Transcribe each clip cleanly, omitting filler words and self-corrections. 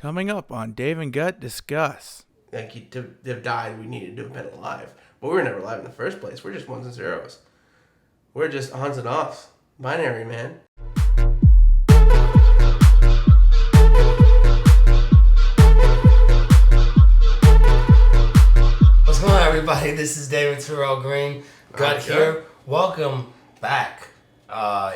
Coming up on Dave and Gut Discuss. Like, to have died, we needed to have been alive. But we were never alive in the first place. We're just ones and zeros. We're just ons and offs. Binary, man. What's going on, everybody? This is David Terrell Green. Gut here. Welcome back.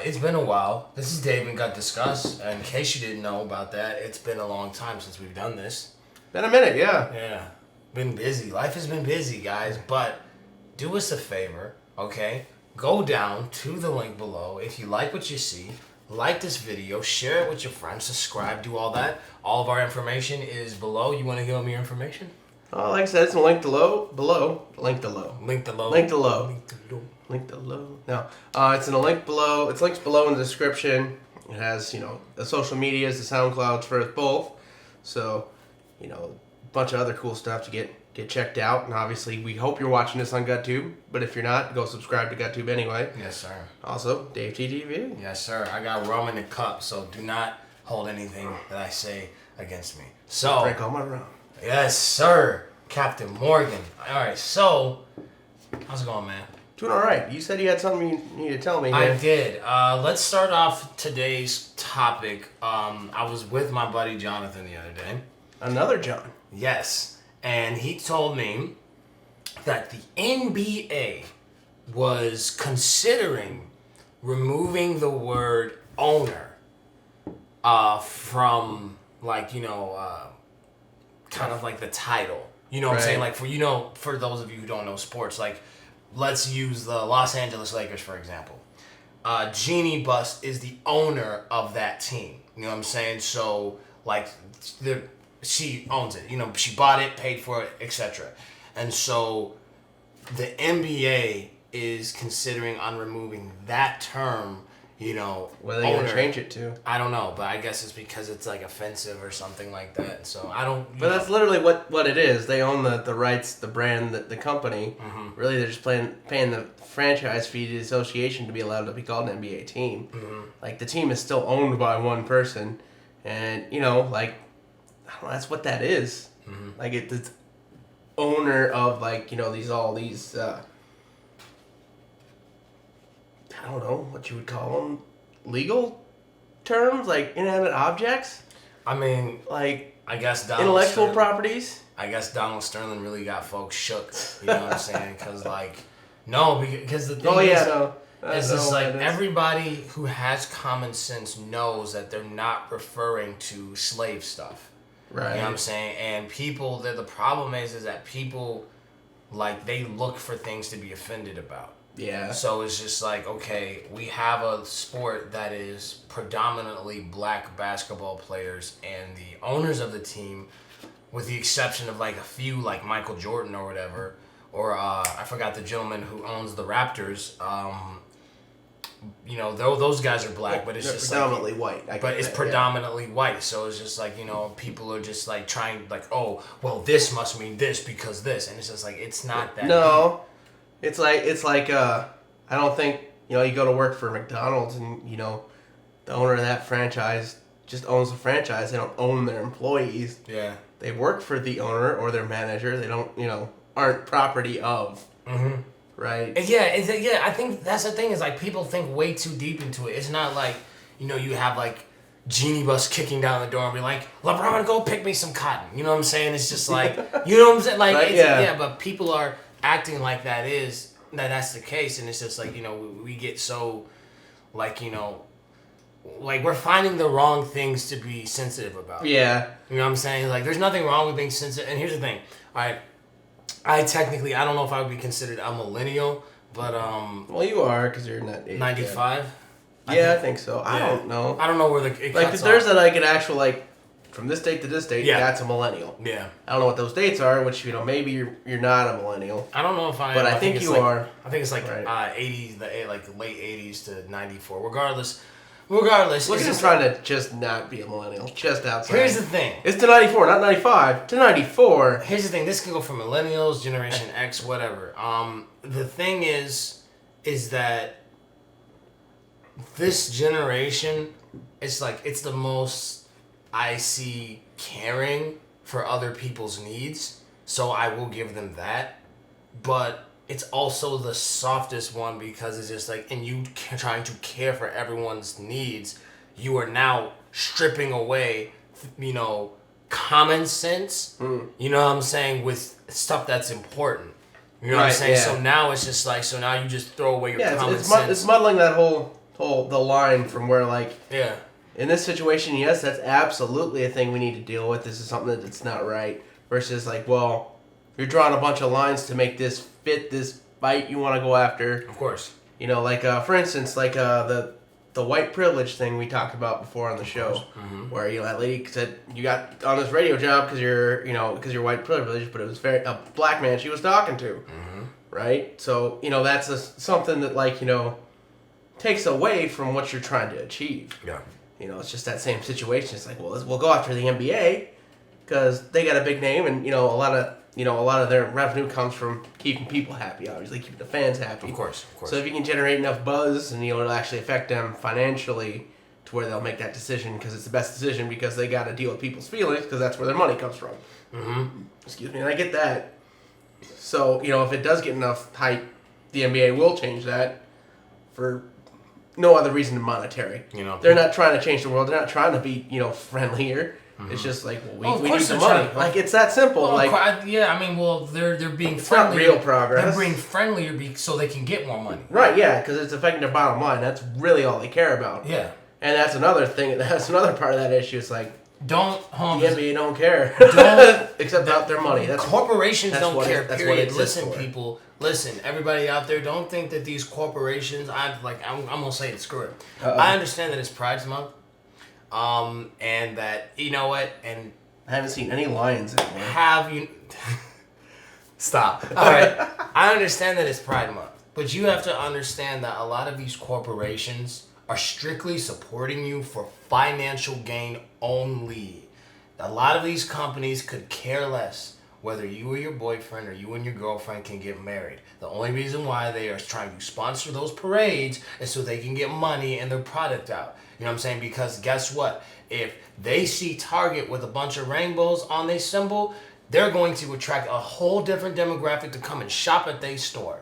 It's been a while. This is Dave and Gut Discuss. In case you didn't know about that, it's been a long time since we've done this. Been a minute, yeah. Yeah. Been busy. Life has been busy, guys. But do us a favor, okay? Go down to the link below. If you like what you see, like this video, share it with your friends, subscribe, do all that. All of our information is below. You want to give them your information? Like I said, it's a link below. Link below. Link below. Link below. Link below. No. It's in a link below. It's links below in the description. It has, the social medias, the SoundClouds for us both. So, a bunch of other cool stuff to get checked out. And obviously, we hope you're watching this on GutTube. But if you're not, go subscribe to GutTube anyway. Yes, sir. Also, Dave TTV. Yes, sir. I got rum in the cup, so do not hold anything that I say against me. So, Drink all my rum. yes, sir. Captain Morgan. All right, so, how's it going, man? Doing all right. You said you had something you needed to tell me here. I did. Let's start off today's topic. I was with my buddy Jonathan the other day. Another John. Yes. And he told me that the NBA was considering removing the word owner from, kind of like the title. You know what I'm saying? Like, for those of you who don't know sports, like, let's use the Los Angeles Lakers, for example. Jeannie Buss is the owner of that team. You know what I'm saying? So, she owns it. She bought it, paid for it, etc. And so, the NBA is considering on removing that term, What are they going to change it to? I don't know, but I guess it's because it's, offensive or something like that. So, I don't... But that's literally what it is. They own the rights, the brand, the company. Mm-hmm. Really, they're just paying the franchise fee to the association to be allowed to be called an NBA team. Mm-hmm. The team is still owned by one person. And, I don't know, that's what that is. Mm-hmm. It's owner of, these I don't know what you would call them, legal terms, inanimate objects. I mean, I guess Donald intellectual Sterling, properties. I guess Donald Sterling really got folks shook. You know what I'm saying? Because because the thing is everybody who has common sense knows that they're not referring to slave stuff. Right. You know what I'm saying? And people, the problem is that people, they look for things to be offended about. Yeah. So it's just okay, we have a sport that is predominantly black basketball players, and the owners of the team, with the exception of a few like Michael Jordan or whatever, or I forgot the gentleman who owns the Raptors. Those guys are black, but it's just predominantly white. But it's predominantly white, so it's just people are just trying oh, well, this must mean this because this, and it's just it's not that. No. It's like I don't think, you go to work for McDonald's and, the owner of that franchise just owns the franchise. They don't own their employees. Yeah. They work for the owner or their manager. They don't, aren't property of. Mm-hmm. Right? Yeah, I think that's the thing is people think way too deep into it. It's not you have Jeannie Buss kicking down the door and be LeBron, go pick me some cotton. You know what I'm saying? It's just you know what I'm saying? Right, But people are acting like that's the case, and it's just we get so we're finding the wrong things to be sensitive about. Yeah. You know what I'm saying? There's nothing wrong with being sensitive. And here's the thing. I don't know if I would be considered a millennial, but well, you are because you're in that age. 95. I think so. I don't know. I don't know where it cuts there's off. an actual from this date to this date. Yeah. That's a millennial. Yeah. I don't know what those dates are, which maybe you're not a millennial. I don't know if I am. But I think you are. I think it's right. 80s, late 80s to 94. Regardless, Look at him trying to just not be a millennial, just outside. Here's the thing. It's to 94, not 95. To 94. Here's the thing. This can go from millennials, Generation X, whatever. The thing is that this generation, it's the most I see caring for other people's needs, so I will give them that. But it's also the softest one because it's just like, and you trying to care for everyone's needs, you are now stripping away, common sense. You know what I'm saying, with stuff that's important. You know what I'm saying? Yeah. So now it's just like, so now you just throw away your common sense. It's muddling that whole the line from where like Yeah. in this situation, yes, that's absolutely a thing we need to deal with. This is something that's not right. Versus like, well, you're drawing a bunch of lines to make this fit this fight you want to go after. Of course. Like for instance, like the white privilege thing we talked about before on the show, where that lady said you got on this radio job because you're white privilege, but it was a black man she was talking to, right? So that's something that like takes away from what you're trying to achieve. Yeah. It's just that same situation. It's like, well, we'll go after the NBA because they got a big name, and a lot of their revenue comes from keeping people happy, obviously keeping the fans happy. Of course. So if you can generate enough buzz, and it'll actually affect them financially to where they'll make that decision because it's the best decision because they got to deal with people's feelings because that's where their money comes from. Excuse me, and I get that. So if it does get enough hype, the NBA will change that for no other reason than monetary. They're not trying to change the world. They're not trying to be friendlier. It's just like, well, we need the money. Like, it's that simple. Well, they're being it's friendly. Not real progress. They're being friendlier so they can get more money. Right, yeah, because it's affecting their bottom line. That's really all they care about. Yeah. And that's another thing. That's another part of that issue. It's like, the NBA don't care. Except about their money. Corporations don't care, period. Listen, people. Listen, everybody out there, don't think that these corporations, I'm going to say it, screw it. I understand that it's Pride Month. And that, you know what, and I haven't seen any lions anymore. Have you... Stop. All right. I understand that it's Pride Month, but you have to understand that a lot of these corporations are strictly supporting you for financial gain only. A lot of these companies could care less whether you or your boyfriend or you and your girlfriend can get married. The only reason why they are trying to sponsor those parades is so they can get money and their product out. You know what I'm saying? Because guess what? If they see Target with a bunch of rainbows on their symbol, they're going to attract a whole different demographic to come and shop at their store.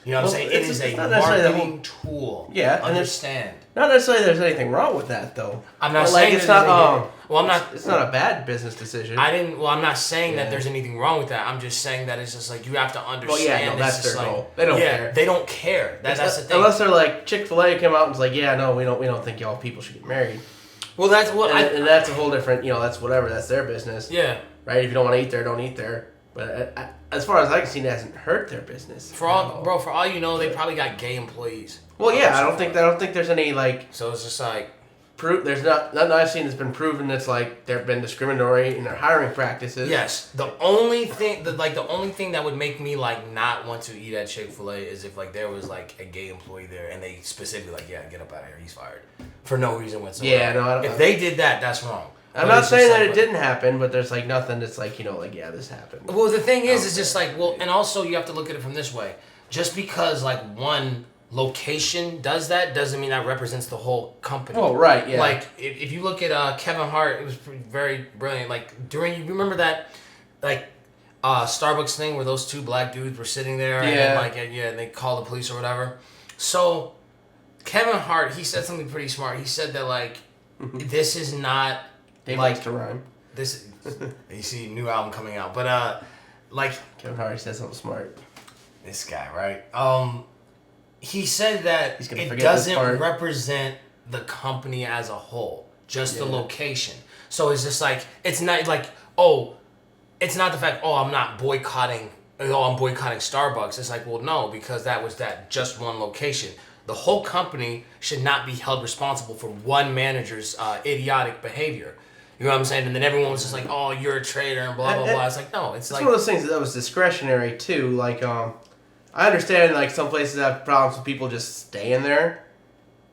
You know what I'm saying? It is a marketing tool. Yeah. Understand. Not necessarily there's anything wrong with that, though. I'm not saying it's not. It's not a bad business decision. I'm not saying that there's anything wrong with that. I'm just saying that it's just like you have to understand. Well, that's their goal. They don't care. They don't care. That's the thing. Unless they're like Chick-fil-A came out and was like, yeah, no, we don't think y'all people should get married. Well, that's what and that's a whole different. That's whatever. That's their business. Yeah. Right. If you don't want to eat there, don't eat there. But as far as I can see, it hasn't hurt their business. For all you know, they probably got gay employees. Well, yeah, I don't think there's any like. So it's just like. There's nothing I've seen that's been proven that's like they've been discriminatory in their hiring practices. Yes, the only thing that would make me like not want to eat at Chick-fil-A is if like there was like a gay employee there and they specifically like, yeah, get up out of here, he's fired for no reason whatsoever. Yeah, no. If they did that, that's wrong. I'm not saying that it didn't happen, but there's like nothing that's like yeah, this happened. Well, the thing is, it's just like and also you have to look at it from this way. Just because like one location does that doesn't mean that represents the whole company. Oh, right, yeah. Like if you look at Kevin Hart, it was very brilliant. Like you remember that like Starbucks thing where those two black dudes were sitting there and they called the police or whatever. So Kevin Hart, he said something pretty smart. He said that like this is not Dave likes to rhyme. This you see new album coming out, but like Kevin Hart said something smart. This guy, right? He said that it doesn't represent the company as a whole, just the location. So it's just like, it's not like, it's not the fact, I'm not boycotting, I'm boycotting Starbucks. It's like, well, no, because that was just one location. The whole company should not be held responsible for one manager's idiotic behavior. You know what I'm saying? And then everyone was just like, oh, you're a traitor and blah, blah, blah. It's like, no, it's like... one of those things that was discretionary, too. Like, I understand, like, some places have problems with people just staying there.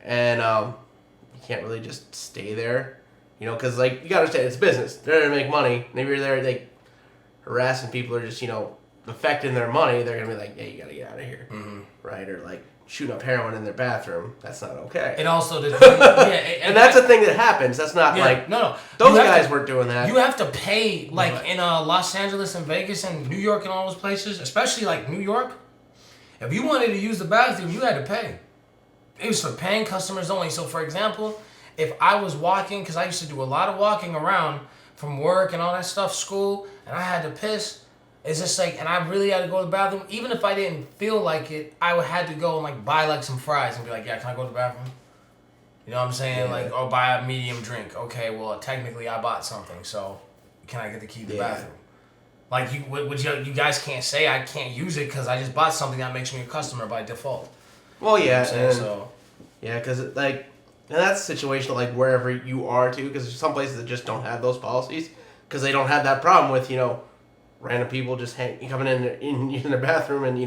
And, you can't really just stay there. Because, like, you gotta understand, it's business. They're there to make money. And if you're there, like, harassing people or just, affecting their money, they're gonna be like, yeah, you gotta get out of here. Mm-hmm. Right? Or, like, shooting up heroin in their bathroom. That's not okay. It also and that's a thing that happens. That's not no. Those guys weren't doing that. You have to pay in Los Angeles and Vegas and New York and all those places, especially like New York. If you wanted to use the bathroom, you had to pay. It was for paying customers only. So, for example, if I was walking, because I used to do a lot of walking around from work and all that stuff, school, and I had to piss, it's just like, and I really had to go to the bathroom. Even if I didn't feel like it, I would had to go and like buy like some fries and be like, yeah, can I go to the bathroom? You know what I'm saying? Yeah. Like, or buy a medium drink. Okay, well, technically I bought something, so can I get the key to the bathroom? Like, you guys can't say I can't use it because I just bought something that makes me a customer by default. Well, yeah, you know what I'm saying? Yeah, because like, and that's a situation like wherever you are too, because there's some places that just don't have those policies because they don't have that problem with random people just coming in using the bathroom and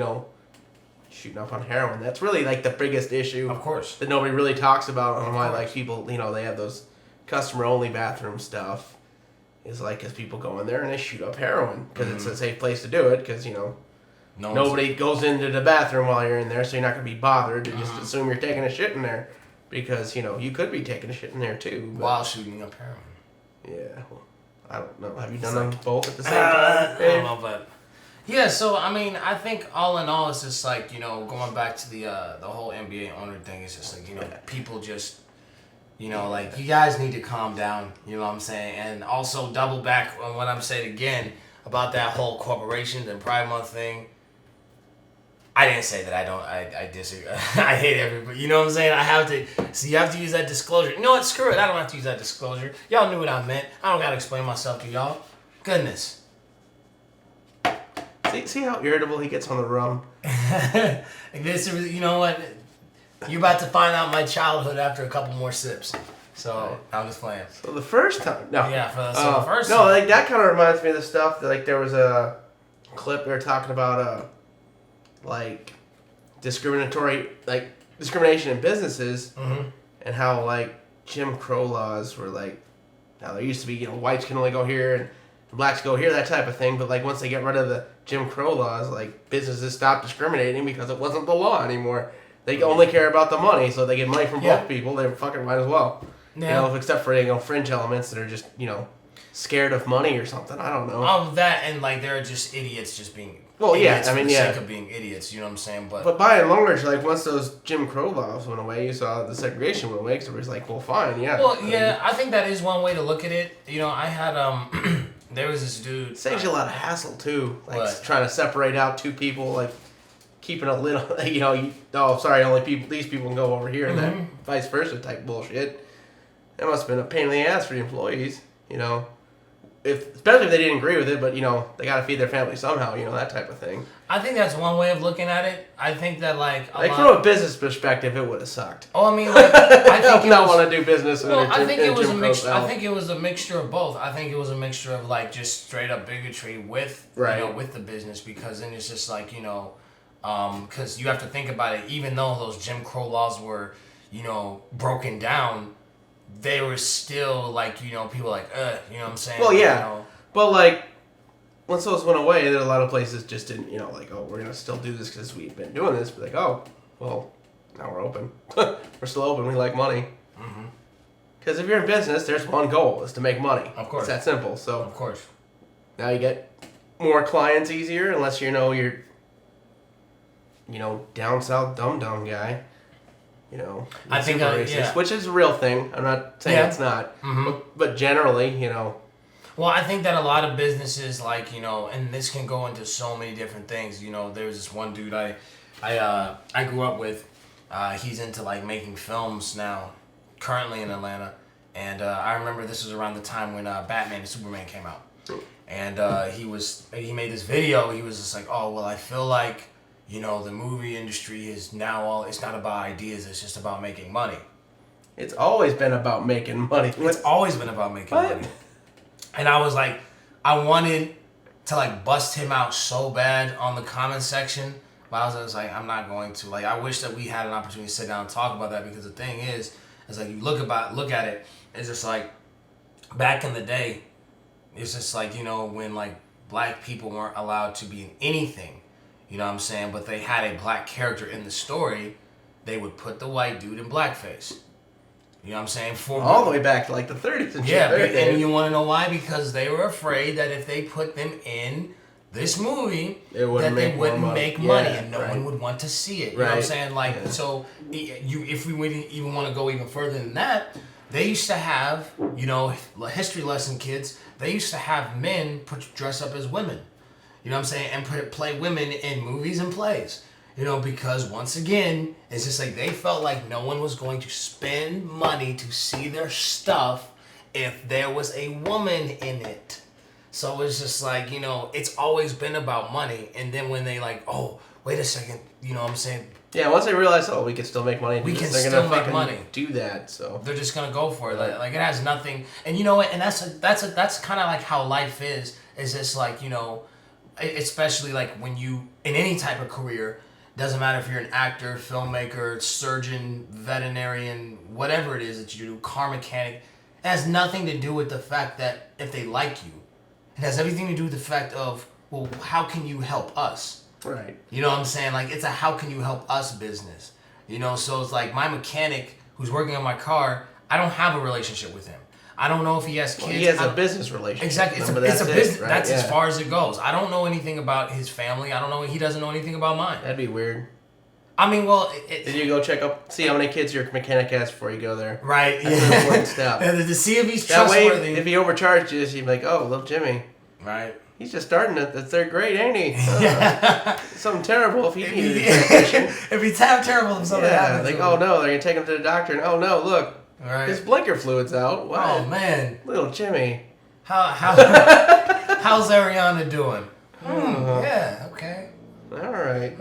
shooting up on heroin. That's really like the biggest issue, Of course. that nobody really talks about on why like people they have those customer only bathroom stuff. Is like because people go in there and they shoot up heroin because it's a safe place to do it because nobody goes into the bathroom while you're in there, so you're not gonna be bothered to just assume you're taking a shit in there because you could be taking a shit in there too while shooting up heroin. Yeah, well, I don't know. Have you done them both at the same time? I don't know, but yeah. So I mean, I think all in all, it's just like going back to the whole NBA owner thing. It's just like people just. Like, you guys need to calm down, you know what I'm saying? And also double back on what I'm saying again about that whole corporations and Pride Month thing. I didn't say that I disagree. I hate everybody, you know what I'm saying? You have to use that disclosure. You know what, screw it, I don't have to use that disclosure. Y'all knew what I meant. I don't gotta explain myself to y'all. Goodness. See how irritable he gets on the rum? You know what? You're about to find out my childhood after a couple more sips. So, I'm just playing. So the first time... No. Yeah, the first no, time. like, that kind of reminds me of the stuff that, like, there was a clip they were talking about, discrimination in businesses, and how, like, Jim Crow laws were, like, now there used to be, whites can only go here and blacks go here, that type of thing, but, like, once they get rid of the Jim Crow laws, like, businesses stopped discriminating because it wasn't the law anymore. They only care about the money, so they get money from both people. They fucking might as well. Yeah. Except for fringe elements that are just scared of money or something. I don't know. That and like they're just idiots, just being. Well, idiots yeah, I mean, for the yeah. sake of being idiots, you know what I'm saying? But by and large, like once those Jim Crow laws went away, you saw the segregation went away. Because it was like, well, fine, yeah. Well, yeah, I think that is one way to look at it. I had there was this dude. It saves you a lot of hassle too, like trying to separate out two people, like. Keeping a little, only these people can go over here and that vice versa type bullshit. That must have been a pain in the ass for the employees, especially if they didn't agree with it, but they got to feed their family somehow, that type of thing. I think that's one way of looking at it. I think that from a business perspective, it would have sucked. Oh, I mean, I think not want to do business. I think it was a mixture. I think it was a mixture of both. I think it was a mixture of like just straight up bigotry with with the business, because then it's just like because you have to think about it, even though those Jim Crow laws were, broken down, they were still like, people like, you know what I'm saying? Well, yeah. But like, once those went away, there were a lot of places just didn't, like, oh, we're going to still do this because we've been doing this. But like, oh, well, now we're open. We're still open. We like money. Because if you're in business, there's one goal, is to make money. Of course. It's that simple. So, of course. Now you get more clients easier, unless you're down south dumb guy, I think racist, which is a real thing. I'm not saying it's not, but generally, Well, I think that a lot of businesses, like, and this can go into so many different things. There's this one dude I grew up with. He's into like making films now, currently in Atlanta, and I remember this was around the time when Batman and Superman came out, and he made this video. He was just like, oh well, I feel like. The movie industry is now it's not about ideas, it's just about making money. It's always been about making money. It's always been about making money. And I was like, I wanted to like bust him out so bad on the comment section, but I was like, I'm not going to. Like, I wish that we had an opportunity to sit down and talk about that, because the thing is like you look at it, it's just like back in the day, it's just like, when like black people weren't allowed to be in anything. You know what I'm saying? But they had a black character in the story. they would put the white dude in blackface. You know what I'm saying? All the way back to like the 30s and shit. Yeah, and you want to know why? Because they were afraid that if they put them in this movie, they wouldn't make money, and no one would want to see it. You know what I'm saying? Like, so if we would even want to go even further than that, they used to have, history lesson kids, they used to have men dress up as women. You know what I'm saying? And play women in movies and plays. Because once again, it's just like they felt like no one was going to spend money to see their stuff if there was a woman in it. So it's just like, it's always been about money. And then when they like, oh, wait a second, you know what I'm saying? Yeah, once they realize, we can still make money. We can they're still gonna make money. Do that, so they're just gonna go for it. Like it has nothing. And you know what? And that's kind of like how life is. Is just like especially like when you in any type of career. Doesn't matter if you're an actor, filmmaker, surgeon, veterinarian, whatever it is that you do, car mechanic. It has nothing to do with the fact that if they like you. It has everything to do with the fact of, well, how can you help us? Right. You know what I'm saying? Like, it's a how can you help us business. So it's like my mechanic who's working on my car, I don't have a relationship with him. I don't know if he has kids. He has a business relationship. Exactly. It's a business. Right? That's as far as it goes. I don't know anything about his family. I don't know. He doesn't know anything about mine. That'd be weird. I mean, well... Did you go see how many kids your mechanic has before you go there? Right. That's an important step. To see if he's trustworthy. That way, if he overcharged you, you'd be like, oh, little Jimmy. Right. He's just starting at the third grade, ain't he? Something terrible if he needed a transition. If he's terrible if something happens. Like, oh no, they're going to take him to the doctor, and oh no, look. Right. His blinker fluid's out. Wow. Oh, man. Little Jimmy. How's Ariana doing? Yeah, okay. All right.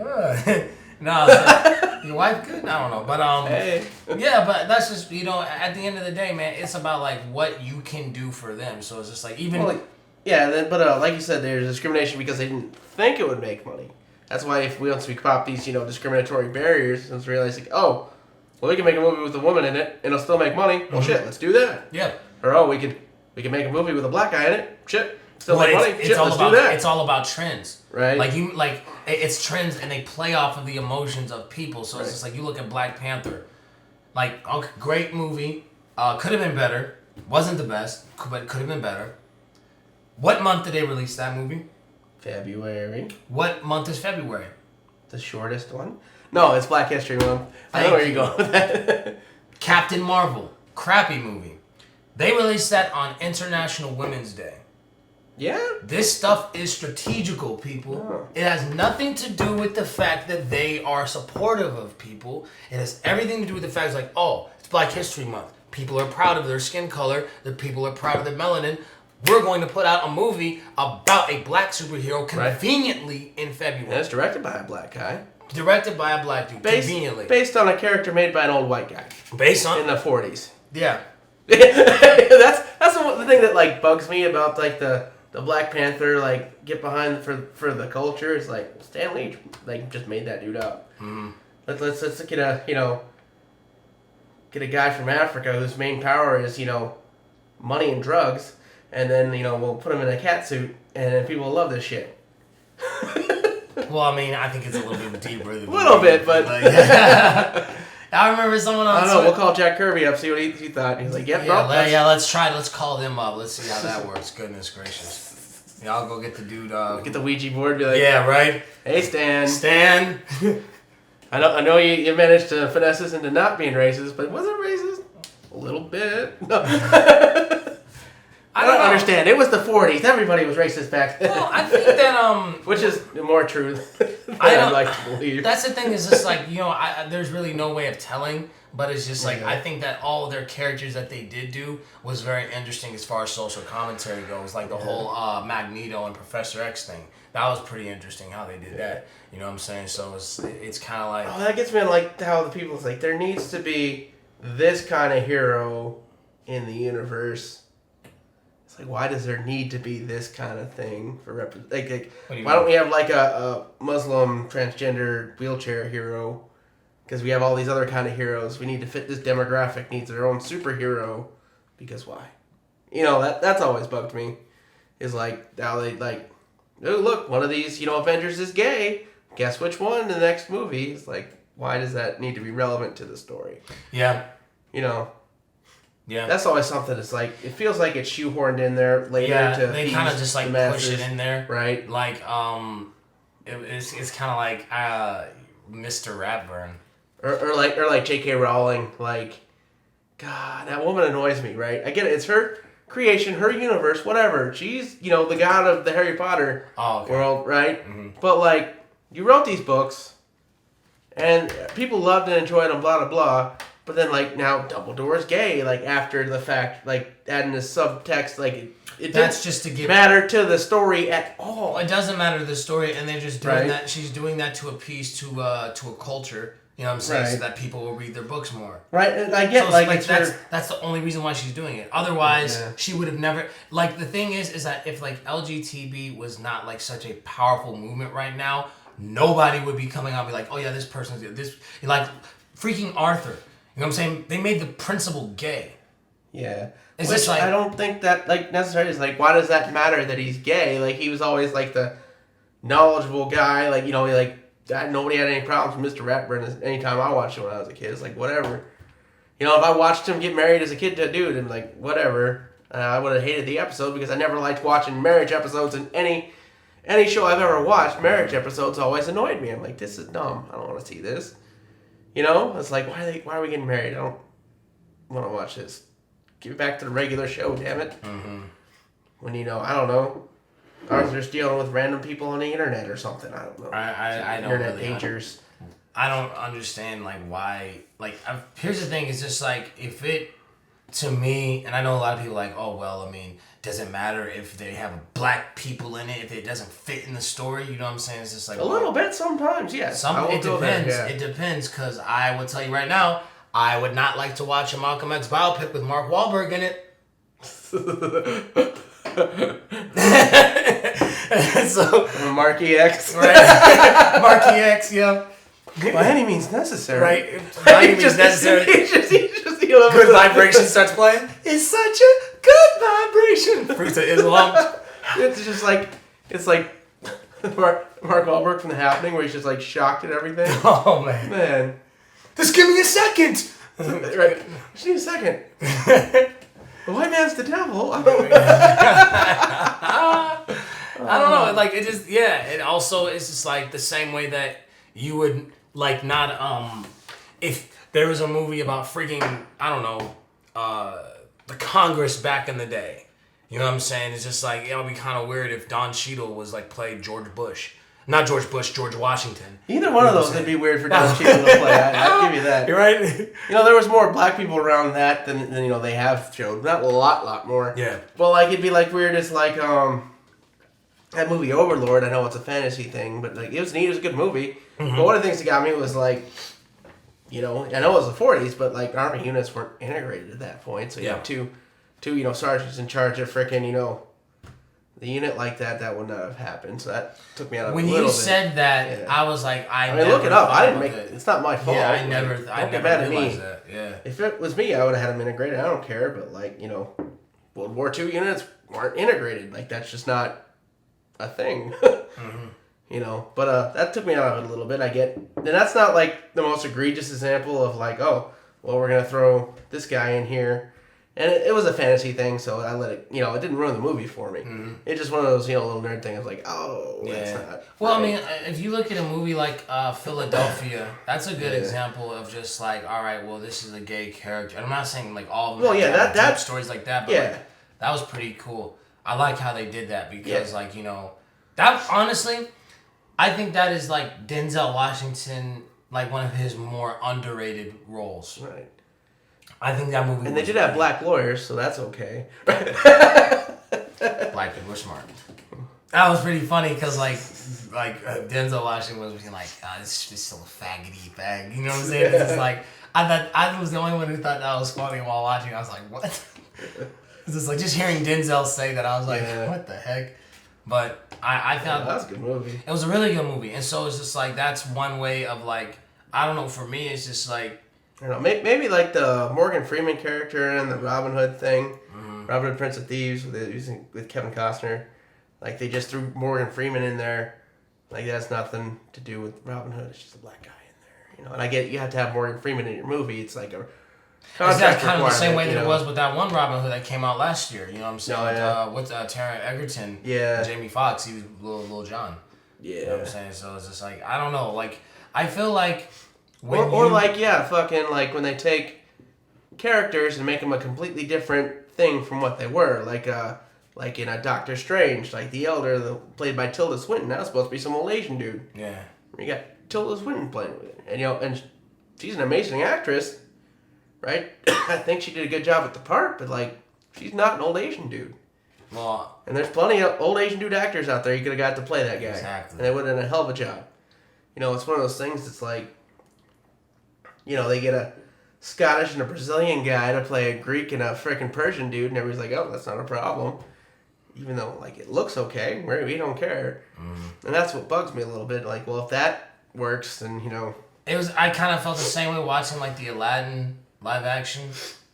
No, your wife good? I don't know. But, hey. Yeah, but that's just, at the end of the day, man, it's about, like, what you can do for them. So it's just, like, even... Well, but like you said, there's discrimination because they didn't think it would make money. That's why once we pop these, discriminatory barriers, and realize, like, oh... Well, we can make a movie with a woman in it, and it'll still make money. Well, shit, let's do that. Yeah. Or, we could make a movie with a black guy in it. Shit, still make money. Shit, let's do that. It's all about trends. Right. It's trends, and they play off of the emotions of people. So it's just like, you look at Black Panther. Like, okay, great movie. Could have been better. Wasn't the best, but could have been better. What month did they release that movie? February. What month is February? The shortest one? No, it's Black History Month. I know where you're going with that. Captain Marvel. Crappy movie. They released that on International Women's Day. Yeah? This stuff is strategical, people. Oh. It has nothing to do with the fact that they are supportive of people. It has everything to do with the fact it's it's Black History Month. People are proud of their skin color. The people are proud of their melanin. We're going to put out a movie about a black superhero conveniently in February. And it's directed by a black guy. Directed by a black dude, conveniently. Based on a character made by an old white guy. In the 40s. Yeah. That's the thing that bugs me about the Black Panther get behind for the culture. It's like Stan Lee just made that dude up. Mm-hmm. Let's get a guy from Africa whose main power is money and drugs, and then we'll put him in a cat suit and then people will love this shit. Well, I mean, I think it's a little bit deeper. A little bit, but... I remember someone on I don't know, we'll call Jack Kirby up, see what he thought. He's like, let's try. Let's call them up. Let's see how that works. Goodness gracious. I'll go get the dude... get the Ouija board, be like... Yeah, right? Hey, Stan. Stan. I know you managed to finesse us into not being racist, but was it racist? A little bit. No. I don't understand. It was the 40s. Everybody was racist back then. Well, I think that which is more true than I'd like to believe. That's the thing. Is just there's really no way of telling. But it's just I think that all their characters that they did do was very interesting as far as social commentary goes. Like the whole Magneto and Professor X thing. That was pretty interesting how they did that. You know what I'm saying? So it's kind of like... Oh, that gets me how the people's there needs to be this kind of hero in the universe. Why does there need to be this kind of thing for why don't we have a Muslim transgender wheelchair hero? Because we have all these other kind of heroes. We need to fit this demographic needs their own superhero. Because why? That's always bugged me. Is how they oh look, one of these Avengers is gay. Guess which one in the next movie? It's why does that need to be relevant to the story? Yeah. You know. Yeah. That's always something. It's like it feels like it's shoehorned in there later. Yeah, to they kind of just like push it in there, right? Like it's kind of like Mr. Ratburn, or like J.K. Rowling. Like, God, that woman annoys me. Right? I get it. It's her creation, her universe, whatever. She's the god of the Harry Potter world, right? Mm-hmm. But like, you wrote these books, and people loved and enjoyed them. Blah blah blah. But then, like, now Dumbledore's gay, like, after the fact, like, adding this subtext, like, it that's just to give matter to the story at all. It doesn't matter to the story, and they're just doing that. She's doing that to appease to a culture, you know what I'm saying, so that people will read their books more. Right, and I get, that's the only reason why she's doing it. Otherwise, she would have never, like, the thing is that if, like, LGTB was not, like, such a powerful movement right now, nobody would be coming out and be like, oh, yeah, this person's this, like, freaking Arthur. You know what I'm saying? They made the principal gay. Yeah. It's just like, I don't think that, like, necessarily is, like, why does that matter that he's gay? Like, he was always, like, the knowledgeable guy. Like, nobody had any problems with Mr. Ratburn anytime I watched him when I was a kid. It's like, whatever. If I watched him get married as a kid to a dude, and, like, whatever. I would have hated the episode because I never liked watching marriage episodes in any show I've ever watched. Marriage episodes always annoyed me. I'm like, this is dumb. I don't want to see this. It's like, why are we getting married? I don't want to watch this. Give it back to the regular show, damn it. Mm-hmm. When, I don't know, Arthur's dealing with random people on the internet or something. I don't know. I don't internet really, dangers. I don't understand, like, why. Like, here's the thing. It's just, like, if it, to me, and I know a lot of people are like, oh, well, I mean, does it matter if they have black people in it, if it doesn't fit in the story? You know what I'm saying? It's just like... A little bit sometimes, yes. It depends. It depends, because I will tell you right now, I would not like to watch a Malcolm X biopic with Mark Wahlberg in it. So... Marky X. Right. Marky X, yeah. By any means necessary. Right. By any means necessary. He's just Good vibration starts playing. It's such a good vibration. Fruits of Islam. It's like Mark Wahlberg from The Happening, where he's just like shocked at everything. Oh man. Just give me a second. Right. Just need a second. The white man's the devil. I don't know. Like, it just, it also is just like the same way that you would like not if there was a movie about freaking, I don't know, the Congress back in the day. You know what I'm saying? It's just like, it would be kind of weird if Don Cheadle was like played George Bush. Not George Bush, George Washington. Either one of those would be weird for Don Cheadle to play. I'd give you that. You're right. There was more black people around that than they have showed. Not a lot more. Yeah. Well, like, it'd be like weird as like that movie Overlord. I know it's a fantasy thing, but like it was neat. It was a good movie. Mm-hmm. But one of the things that got me was like, I know it was the 40s, but like army units weren't integrated at that point. So you have two sergeants in charge of frickin', the unit like that would not have happened. So that took me out of a little bit. When you said that, I was like, I mean, look it up. I didn't make it. It's not my fault. Yeah, I never realized that. Yeah. If it was me, I would have had them integrated. I don't care, but like, World War II units weren't integrated. Like, that's just not a thing. Mm-hmm. But that took me out of it a little bit. I get, and that's not like the most egregious example of like, oh, well, we're gonna throw this guy in here, and it was a fantasy thing, so I let it. It didn't ruin the movie for me. Mm-hmm. It's just one of those little nerd things. Like, oh, that's not. Well, right. I mean, if you look at a movie like Philadelphia, that's a good example of just like, all right, well, this is a gay character. And I'm not saying like all of them. Well, that stories like that, but like, that was pretty cool. I like how they did that because like that honestly. I think that is like Denzel Washington, like one of his more underrated roles. Right. I think that movie. And they did have black lawyers, so that's okay. Black people were smart. That was pretty funny because like Denzel Washington was being like, this is still a faggoty fag. You know what I'm saying? It's just like I was the only one who thought that was funny while watching. I was like, what? It's just like just hearing Denzel say that. I was like, what the heck? But I found that was a good movie. It was a really good movie, and so it's just like that's one way of like I don't know. For me, it's just like maybe like the Morgan Freeman character and the Robin Hood thing, Robin Hood Prince of Thieves with Kevin Costner, like they just threw Morgan Freeman in there, like that has nothing to do with Robin Hood. It's just a black guy in there. And I get you have to have Morgan Freeman in your movie. It's like a Is contract that kind of the same way requirement, that it was with that one Robin Hood that came out last year? You know what I'm saying? Oh, yeah. With Taron Egerton, Yeah. and Jamie Foxx, he was Lil John. Yeah. You know what I'm saying? So it's just like, I don't know. Like, I feel like Or fucking like when they take characters and make them a completely different thing from what they were. Like in a Doctor Strange, like the Elder, played by Tilda Swinton. That was supposed to be some old Asian dude. Yeah. You got Tilda Swinton playing with it, and she's an amazing actress, right? I think she did a good job at the part, but like she's not an old Asian dude. Well, And there's plenty of old Asian dude actors out there you could have got to play that guy. Exactly. And they would have done a hell of a job. It's one of those things that's like, they get a Scottish and a Brazilian guy to play a Greek and a freaking Persian dude, and everybody's like, oh, that's not a problem. Even though, like, it looks okay, we don't care. And that's what bugs me a little bit. Like, well, if that works, then, I kind of felt the same way watching, like, the Aladdin live action.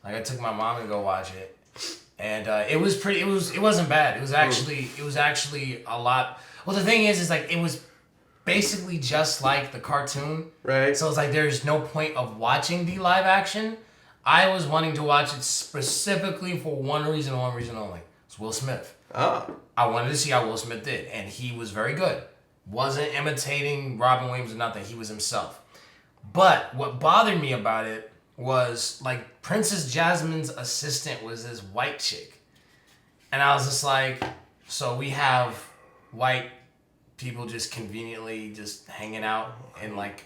Like, I took my mom to go watch it. And it wasn't bad. It was actually a lot. Well, the thing is like, it was basically just like the cartoon. Right. So it's like there's no point of watching the live action. I was wanting to watch it specifically for one reason only. It's Will Smith. Oh. I wanted to see how Will Smith did, and he was very good. Wasn't imitating Robin Williams or nothing. He was himself. But what bothered me about it was, like, Princess Jasmine's assistant was this white chick. And I was just like, so we have white people just conveniently just hanging out in, like,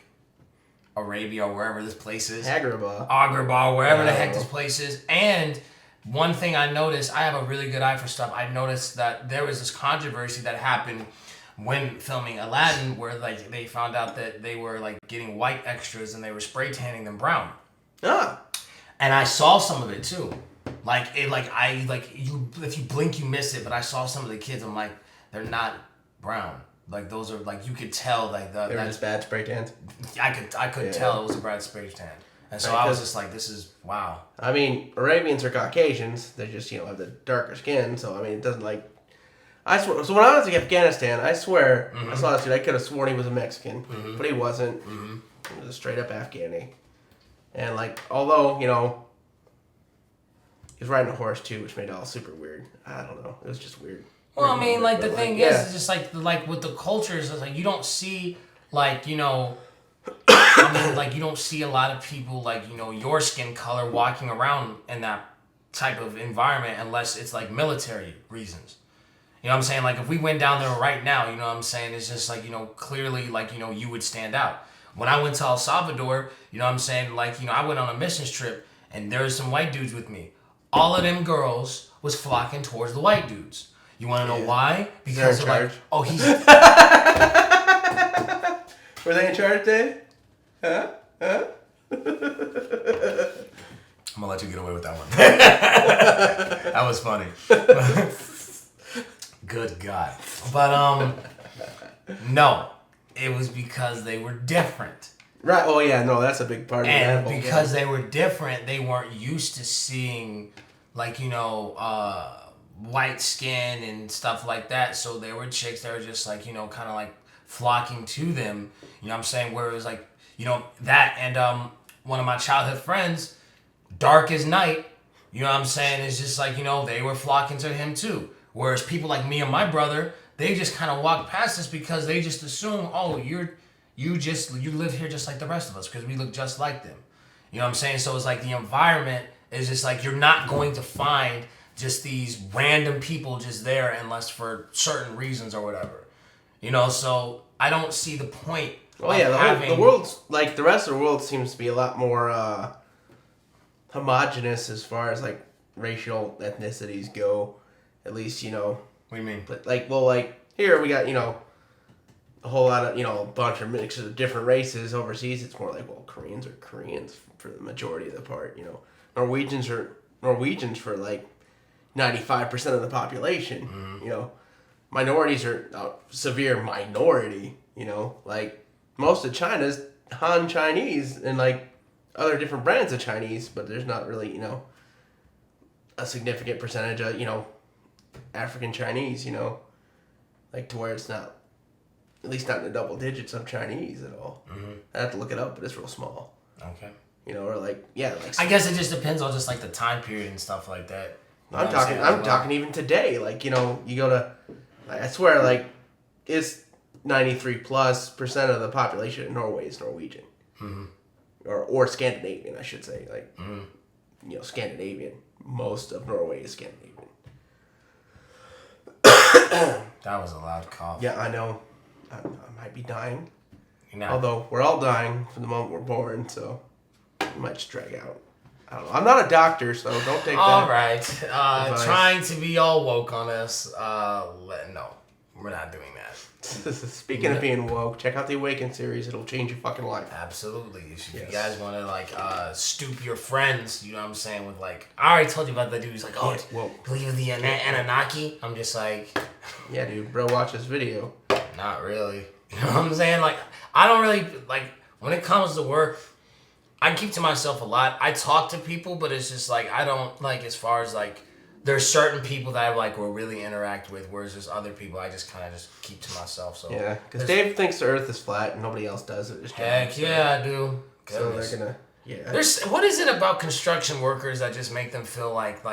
Arabia or wherever this place is. Agrabah, wherever the heck this place is. And one thing I noticed, I have a really good eye for stuff. I noticed that there was this controversy that happened when filming Aladdin, where like they found out that they were like getting white extras and they were spray tanning them brown. Ah. And I saw some of it too. If you blink, you miss it. But I saw some of the kids. I'm like, they're not brown. Like those are like you could tell like they were just bad spray tans. I could tell it was a bad spray tan. And so I was just like, this is wow. I mean, Arabians are Caucasians. They just have the darker skin. So I mean, it doesn't like. I swear. So when I was in Afghanistan, I swear I saw this dude. I could have sworn he was a Mexican, but he wasn't. He was a straight up Afghani. And like, although he was riding a horse too, which made it all super weird. I don't know. It was just weird. Well, I mean, like the thing is, it's just like with the cultures, it's like you don't see like I mean, like you don't see a lot of people like your skin color walking around in that type of environment unless it's like military reasons. You know what I'm saying? Like if we went down there right now, you know what I'm saying? It's just like clearly like you would stand out. When I went to El Salvador, you know what I'm saying? Like I went on a missions trip and there was some white dudes with me. All of them girls was flocking towards the white dudes. You want to know why? Because they're like, oh, he's. Were they in charge, Dave? Huh? I'm gonna let you get away with that one. That was funny. Good God. But no, it was because they were different. Right. Oh yeah. No, that's a big part of and that. And because they were different, they weren't used to seeing like white skin and stuff like that. So there were chicks that were just like kind of like flocking to them. You know what I'm saying? Where it was like that and one of my childhood friends, dark as night. You know what I'm saying? It's just like they were flocking to him too. Whereas people like me and my brother, they just kind of walk past us because they just assume, oh, you live here just like the rest of us because we look just like them. You know what I'm saying? So it's like the environment is just like you're not going to find just these random people just there unless for certain reasons or whatever. So I don't see the point. Oh yeah, the world's like the rest of the world seems to be a lot more homogenous as far as like racial ethnicities go. At least What do you mean? But here we got a whole lot of a bunch of mixes of different races. Overseas it's more like Koreans are Koreans for the majority of the part. Norwegians are Norwegians for like 95% of the population. Minorities are a severe minority. Like most of China's Han Chinese and like other different brands of Chinese, but there's not really a significant percentage of African Chinese. Like to where it's not at least not in the double digits of Chinese at all. Mm-hmm. I have to look it up, but it's real small. Okay. You know, or like I guess it just depends on just like the time period and stuff like that. You know I'm what talking. saying? I'm talking even today. Like, you know, you go to, I swear, like, it's 93+% of the population in Norway is Norwegian, or Scandinavian, I should say. Like, you know, Scandinavian. Most of Norway is Scandinavian. That was a loud cough. Yeah, I know. I might be dying. No. Although we're all dying from the moment we're born, so it might just drag out. I don't know. I'm not a doctor, so don't take that. All right. advice. Trying to be all woke on us. No, we're not doing that. Speaking of being woke, check out the Awaken series. It'll change your fucking life. Absolutely. If you Yes. guys want to like stoop your friends, you know what I'm saying? With like, I already told you about that dude. He's like, oh, Yeah, whoa. believe in the Anunnaki. I'm just like, Yeah, dude. Bro, watch this video. not really. You know what I'm saying? Like, I don't really like when it comes to work. I keep to myself a lot. I talk to people, but it's just like I don't like as far as like there's certain people that I like will really interact with, whereas there's other people I just kind of just keep to myself. So Yeah, because Dave thinks the Earth is flat and nobody else does it. It's heck John, yeah, I do. So Goodness. they're gonna. Yeah. There's what is it about construction workers that just make them feel like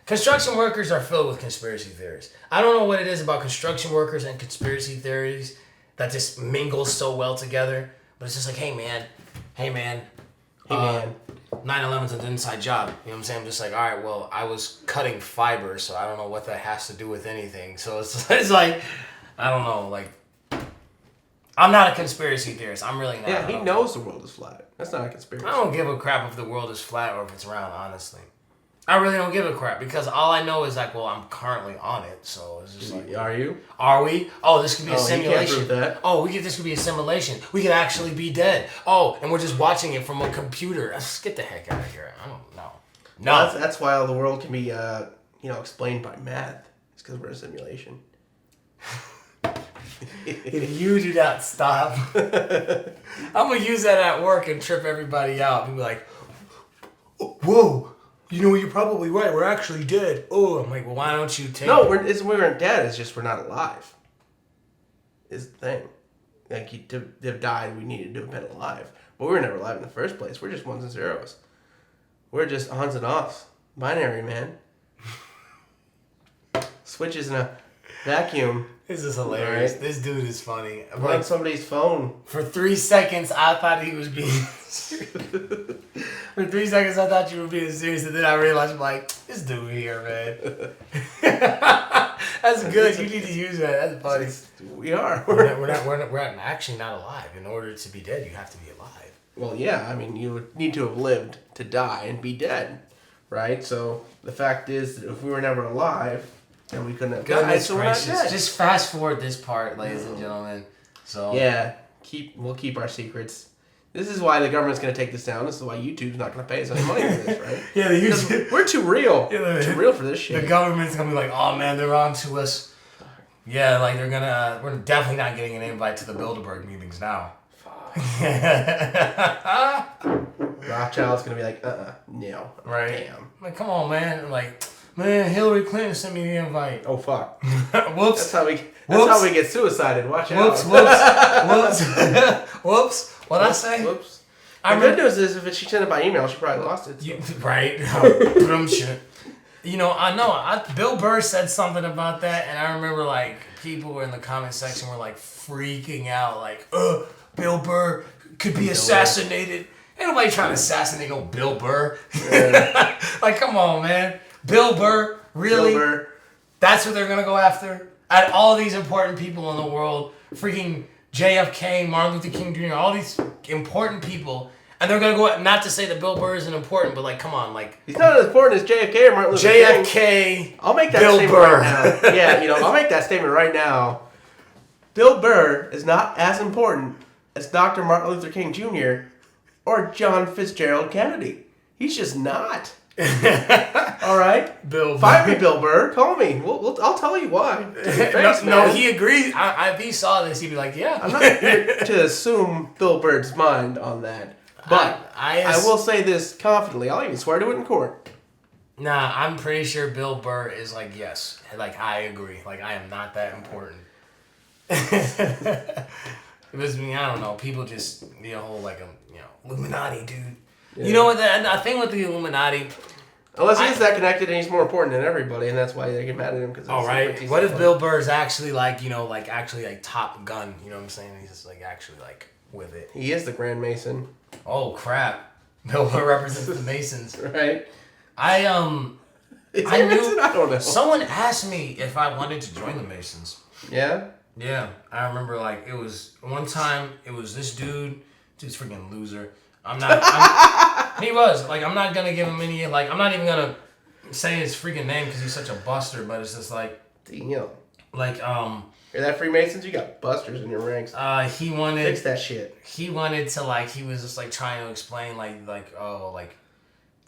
construction workers are filled with conspiracy theories. I don't know what it is about construction workers and conspiracy theories that just mingle so well together. But it's just like, hey man, Hey man. 9/11's an inside job. You know what I'm saying? I'm just like, all right, well, I was cutting fiber, so I don't know what that has to do with anything. So it's like, I don't know, like, I'm not a conspiracy theorist. I'm really not. Yeah, he knows the world is flat. That's not a conspiracy. I don't give a crap if the world is flat or if it's round, honestly. I really don't give a crap because all I know is like, well, I'm currently on it, so it's just like, Are you? are we? Oh, this could be a Oh, you can't simulation. prove that. Oh, this could be a simulation. We could actually be dead. Oh, and we're just watching it from a computer. Just get the heck out of here. I don't know. No. Well, that's why all the world can be, explained by math. It's because we're a simulation. If you do not stop, I'm gonna use that at work and trip everybody out. People be like, "Whoa, you know, you're probably right. We're actually dead." Oh, I'm like, well, why don't you take? No, we weren't dead. It's just we're not alive. Is the thing. Like, to have died, we needed to have been alive. But we were never alive in the first place. We're just ones and zeros. We're just ons and offs. Binary, man. Switches in a vacuum. This is hilarious. Right. This dude is funny. I'm On like, somebody's phone. for 3 seconds, I thought he was being serious. For 3 seconds, I thought you were being serious, and then I realized, I'm like, this dude here, man. That's good. You need to use that. That's funny. We are. We're actually not alive. In order to be dead, you have to be alive. Well, yeah. I mean, you would need to have lived to die and be dead, right? So the fact is that if we were never alive, then we couldn't have died. Goodness So we're not gracious. dead. Just fast forward this part, ladies and gentlemen. So Yeah, we'll keep our secrets. This is why the government's going to take this down. This is why YouTube's not going to pay us any money for this, right? Yeah, the Because YouTube, we're too real. Yeah, too real for this shit. the government's gonna be like, oh man, they're on to us. Yeah, like we're definitely not getting an invite to the Bilderberg meetings now. Rothschild's going to be like, no. Right. Damn. Like, come on, man. Like, man, Hillary Clinton sent me the invite. Oh, fuck. Whoops. That's how we get suicided. Watch out. Whoops. Whoops. Whoops. What'd I say? Whoops. I The good news is if she sent it by email, she probably lost it. So. Right. You know, Bill Burr said something about that, and I remember, like, people in the comment section were, like, freaking out, like, Bill Burr could be assassinated. Ain't nobody trying to assassinate no Bill Burr. Yeah. Like, come on, man. Bill Burr? Really? Bill Burr. That's what they're going to go after? At all these important people in the world, freaking JFK, Martin Luther King Jr., all these important people, and they're going to go, not to say that Bill Burr isn't important, but, like, come on, like... He's not as important as JFK or Martin Luther King. JFK, I'll make that Bill statement Burr. right now. Yeah, I'll make that statement right now. Bill Burr is not as important as Dr. Martin Luther King Jr. or John Fitzgerald Kennedy. He's just not. All right? Bill Burr. Find me, Bill Burr. Call me. I'll tell you why. No, he agrees. If he saw this, he'd be like, yeah. I'm not here to assume Bill Burr's mind on that. But I will say this confidently. I'll even swear to it in court. Nah, I'm pretty sure Bill Burr is like, yes. Like, I agree. Like, I am not that important. It was me. I don't know. People just the whole Illuminati, dude. Yeah. You know what? The thing with the Illuminati. Unless he's that connected and he's more important than everybody, and that's why they get mad at him. All right. What if Bill Burr's actually actually Top Gun? You know what I'm saying? He's just actually with it. He is the Grand Mason. Oh crap! Bill Burr represents the Masons. Right. I knew. I don't know. Someone asked me if I wanted to join the Masons. Yeah. Yeah, I remember it was one time. It was this dude's freaking loser. He was I'm not gonna give him any I'm not even gonna say his freaking name because he's such a buster. But it's just damn. You're that Freemasons? You got busters in your ranks. He wanted fix that shit. He wanted to he was just trying to explain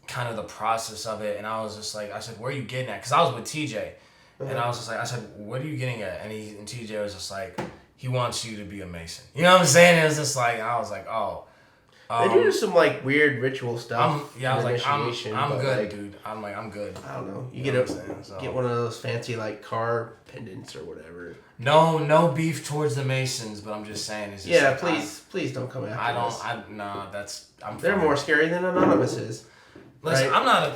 kind of the process of it, and I was just I said, where are you getting at? Because I was with TJ. And I was just I said, what are you getting at? And TJ was just he wants you to be a Mason. You know what I'm saying? It was just I was oh. They do some weird ritual stuff. I was I'm good, dude. I'm good. I don't know. You get get one of those fancy car pendants or whatever. No beef towards the Masons, but I'm just saying. It's just please don't come after us. They're more scary than Anonymous is. Listen, right? I'm not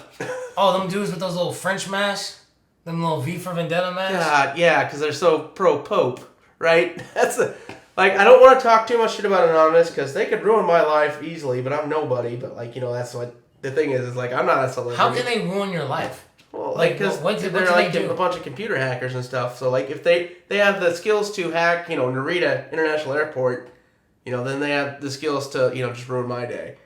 them dudes with those little French masks. Them little V for Vendetta masks? God, yeah, because they're so pro-Pope, right? I don't want to talk too much shit about Anonymous because they could ruin my life easily, but I'm nobody. But, that's what the thing is I'm not a celebrity. How can they ruin your life? Well, because they're a bunch of computer hackers and stuff. So, if they have the skills to hack, Narita International Airport, then they have the skills to, just ruin my day.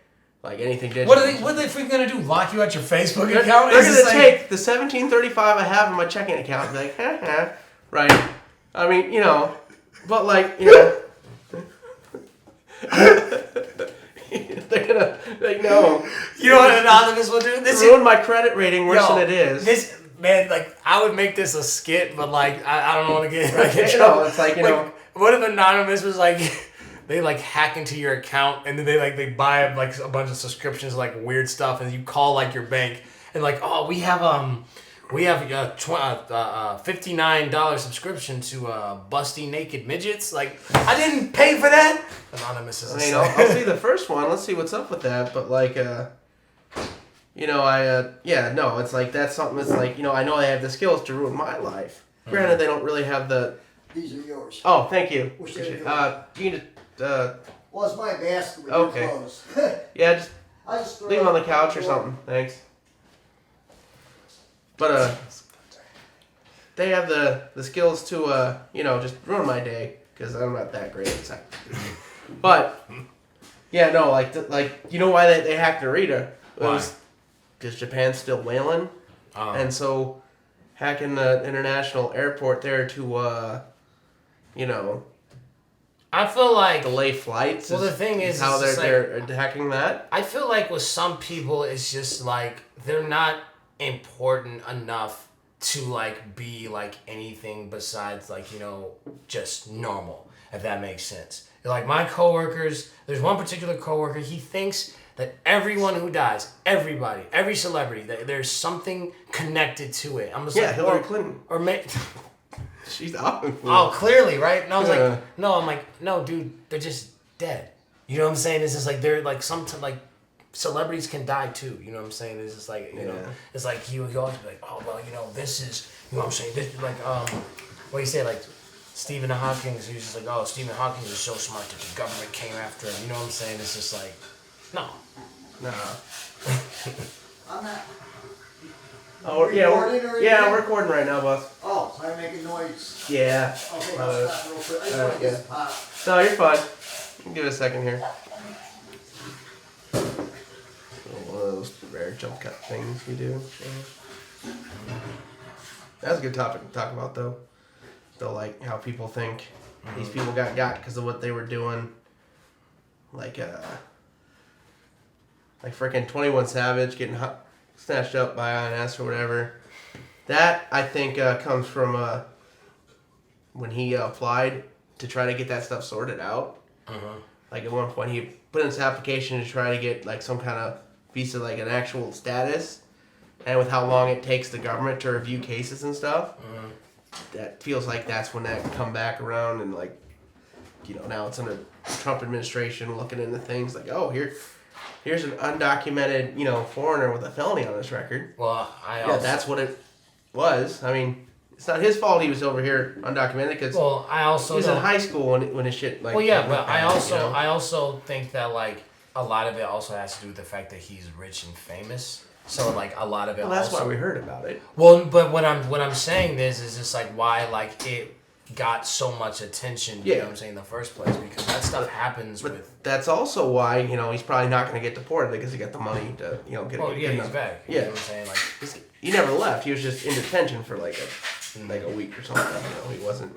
Anything digital. What are they freaking gonna do? Lock you at your Facebook account? They're gonna take the $17.35 I have in my checking account and be ha. Right. I mean, but they're gonna no. You know what Anonymous will do? This ruin my credit rating worse than it is. This man, I would make this a skit, but I don't want to get in trouble. It's what if Anonymous was they hack into your account and then they buy a bunch of subscriptions weird stuff and you call your bank and we have a $59 subscription to Busty Naked Midgets. I didn't pay for that. Anonymous is I'll see the first one. Let's see what's up with that. But it's that's something that's I know they have the skills to ruin my life. Granted, they don't really have the. These are yours. Oh, thank you. You need to. Well, it's my basket with okay. your clothes. Yeah, just leave them on the couch or something. Thanks. But they have the skills to just ruin my day because I'm not that great at sex. But yeah, no, you know why they hacked Narita? It was because Japan's still whaling, and so hacking the international airport there to I feel delay flights. Well, the thing is how they're hacking that. I feel with some people, it's just they're not important enough to be anything besides just normal. If that makes sense. My coworkers, there's one particular coworker. He thinks that everyone who dies, everybody, every celebrity, that there's something connected to it. I'm just Hillary Clinton or she's out. Oh, clearly, right? And I was no, dude, they're just dead. You know what I'm saying? It's just they're celebrities can die too. You know what I'm saying? It's just it's you always be oh well, this is what I'm saying. This what do you say Stephen Hawking? He was just oh, Stephen Hawking is so smart that the government came after him. You know what I'm saying? It's just no. I'm not. Oh, we're recording right now, boss. Oh, so I'm making noise. Yeah. Okay, I'll stop real quick. I just want to get this pot. No, you're fine. You can give it a second here. One of those rare jump cut things you do. That's a good topic to talk about, though. How people think these people got because of what they were doing. Freaking 21 Savage getting snatched up by INS or whatever. That, I think, comes from when he applied to try to get that stuff sorted out. At one point, he put in his application to try to get, some kind of visa, an actual status. And with how long it takes the government to review cases and stuff. that feels like that's when that come back around and like, now it's under the Trump administration looking into things like, oh, here's an undocumented, foreigner with a felony on his record. Well, That's what it was. I mean, it's not his fault he was over here undocumented because he was in his school when his shit like. Well, yeah, but I also think that like a lot of it also has to do with the fact that he's rich and famous. So like a lot of it. Well, that's why we heard about it. Well, but what I'm saying is just like why like it got so much attention. You know what I'm saying in the first place because that stuff happens but with. That's also why he's probably not going to get deported because he got the money to get. Well, yeah, he's back. Yeah, you know what I'm saying like he never left. He was just in detention for like a week or something. He wasn't.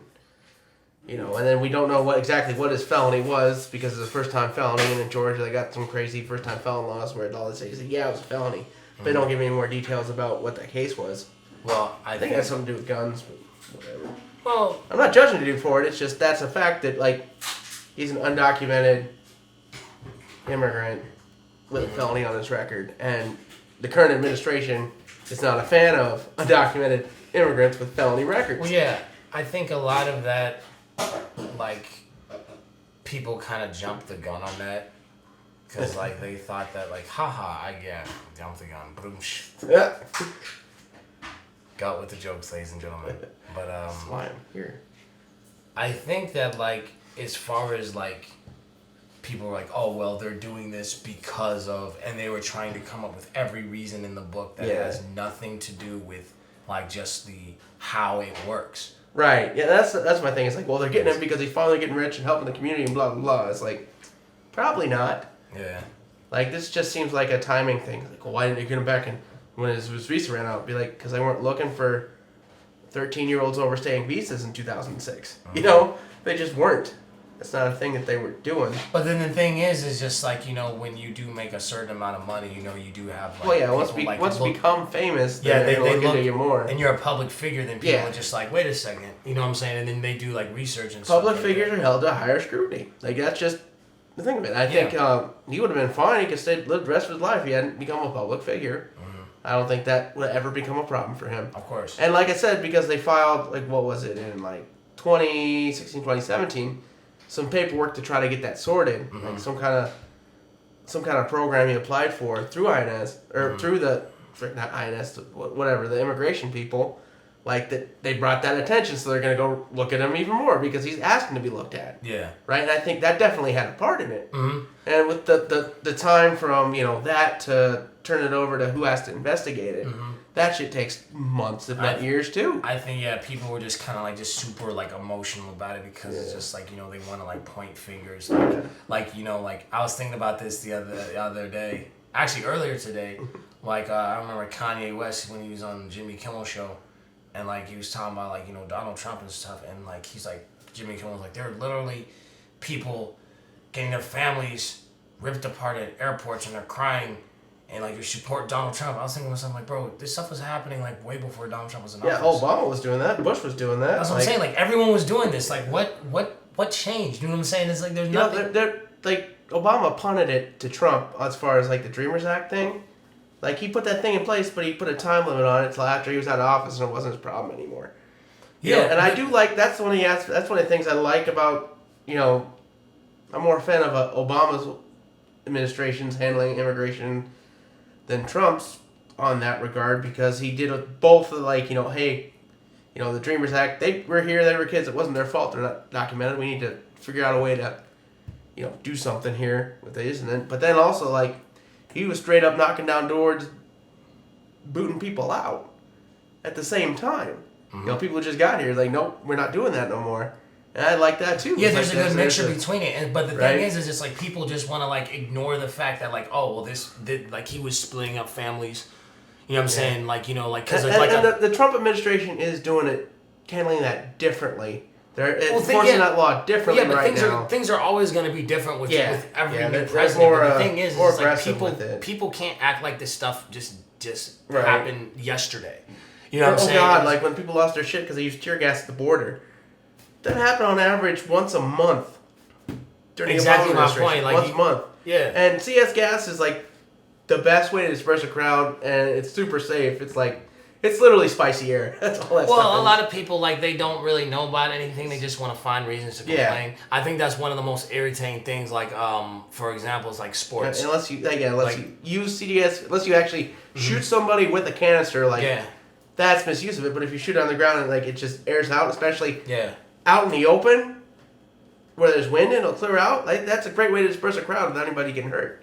And then we don't know exactly what his felony was because it's a first time felony, and in Georgia they got some crazy first time felon laws where all they say is it was a felony. They don't give any more details about what that case was. Well, I think it has something to do with guns, but whatever. Well, I'm not judging the dude for it. It's just that's a fact that like he's an undocumented immigrant with a felony on his record, and the current administration is not a fan of undocumented immigrants with felony records. Well, yeah, I think a lot of that, like, people kind of jumped the gun on that. Because, like, they thought that, like, haha, jumped the gun. Boom. Yeah. Got with the jokes, ladies and gentlemen. But, That's why I'm here. I think that, like, as far as, like, people were like, oh, well, they're doing this because of, and they were trying to come up with every reason in the book that has nothing to do with, like, just how it works. Right. Yeah, that's my thing. It's like, well, they're getting him because he's finally getting rich and helping the community and blah, blah, blah. It's like, probably not. Yeah. Like, this just seems like a timing thing. Like, well, why didn't you get him back in when his visa ran out? Be like, because they weren't looking for 13-year-olds overstaying visas in 2006. Mm-hmm. They just weren't. That's not a thing that they were doing. But then the thing is just like, when you do make a certain amount of money, you do have like... Well, yeah, once you become famous, they look into you more. And you're a public figure, then people are just like, wait a second. You know what I'm saying? And then they do like research and public stuff. Figures are held to higher scrutiny. Like, that's just the thing of it. I think he would have been fine. He could have lived the rest of his life if he hadn't become a public figure. Mm-hmm. I don't think that would ever become a problem for him. Of course. And like I said, because they filed, like, what was it, in like 2016, 2017, some paperwork to try to get that sorted. Mm-hmm. Like some kind of program he applied for through INS, or through not INS, whatever, the immigration people. Like, that they brought that attention, so they're going to go look at him even more because he's asking to be looked at. Yeah. Right? And I think that definitely had a part in it. Mm-hmm. And with the time from, that to turn it over to who has to investigate it, that shit takes months, if not years, too. I think, people were just kind of, like, just super, like, emotional about it because it's just, like, they want to, like, point fingers. Like, I was thinking about this the other day. Actually, earlier today, like, I remember Kanye West when he was on Jimmy Kimmel Show. And, like, he was talking about, like, Donald Trump and stuff. And, like, he's like, Jimmy Kimmel was like, there are literally people getting their families ripped apart at airports and they're crying. And, like, you support Donald Trump. I was thinking to myself, like, bro, this stuff was happening, like, way before Donald Trump was in office. Yeah, Obama was doing that. Bush was doing that. That's what I'm saying. Like, everyone was doing this. Like, what changed? You know what I'm saying? It's like, there's nothing. They're, like, Obama punted it to Trump as far as, like, the Dreamers Act thing. Like, he put that thing in place, but he put a time limit on it until after he was out of office, and it wasn't his problem anymore. And I do like, that's one of the things I like about, I'm more a fan of Obama's administration's handling immigration than Trump's on that regard, because he did both the, like, hey, the Dreamers Act, they were here, they were kids, it wasn't their fault, they're not documented, we need to figure out a way to, do something here with this, but then also, like, he was straight up knocking down doors, booting people out at the same time. Mm-hmm. People just got here, like, nope, we're not doing that no more. And I like that too. Yeah, there's a good mixture between it. But the thing is just like people just want to like ignore the fact that like, oh, well, like he was splitting up families. You know what I'm saying? Like, because the Trump administration is doing it, handling that differently. They're enforcing that law differently now. Things are always going to be different with every new president. But the thing is like people can't act like this stuff just happened yesterday. You know what I'm saying? Oh God! Like when people lost their shit because they used tear gas at the border. That happened on average once a month during the Obama administration. Like once a month. Yeah. And CS gas is like the best way to disperse a crowd, and it's super safe. It's like It's literally spicy air. That's all that stuff Well, a is. lot of people, like, they don't really know about anything. They just want to find reasons to complain. Yeah. I think that's one of the most irritating things, like, for example, is like sports. Unless you use CDS, unless you actually shoot somebody with a canister, like Yeah. that's misuse of it. But if you shoot it on the ground and like it just airs out, especially Yeah. out in the open where there's wind and it'll clear out, like that's a great way to disperse a crowd without anybody getting hurt.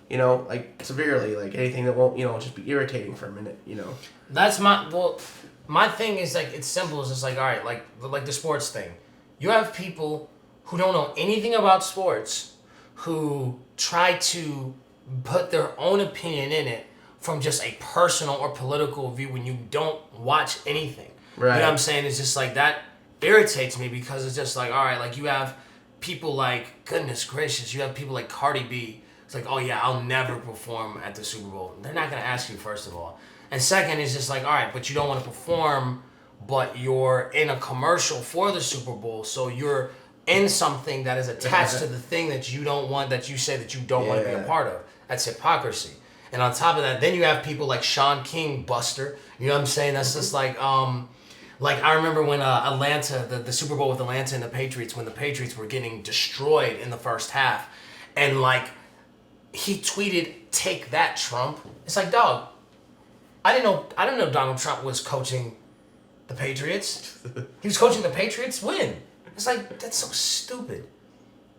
You know, like severely, like anything that won't, just be irritating for a minute. That's my thing is like it's simple. It's just like all right, like the sports thing. You have people who don't know anything about sports who try to put their own opinion in it from just a personal or political view when you don't watch anything. Right. You know what I'm saying? It's just like that irritates me because it's just like all right, like you have people like goodness gracious, you have people like Cardi B. It's like, oh yeah, I'll never perform at the Super Bowl. They're not gonna ask you, first of all. And second, it's just like, all right, but you don't want to perform, but you're in a commercial for the Super Bowl, so you're in something that is attached to the thing that you don't want, that you say that you don't want to be a part of. That's hypocrisy. And on top of that, then you have people like Sean King, Buster. You know what I'm saying? That's just like I remember when Atlanta, the Super Bowl with Atlanta and the Patriots, when the Patriots were getting destroyed in the first half, and like he tweeted, "Take that, Trump." It's like, dog, I didn't know Donald Trump was coaching the Patriots. He was coaching the Patriots win. It's like, that's so stupid.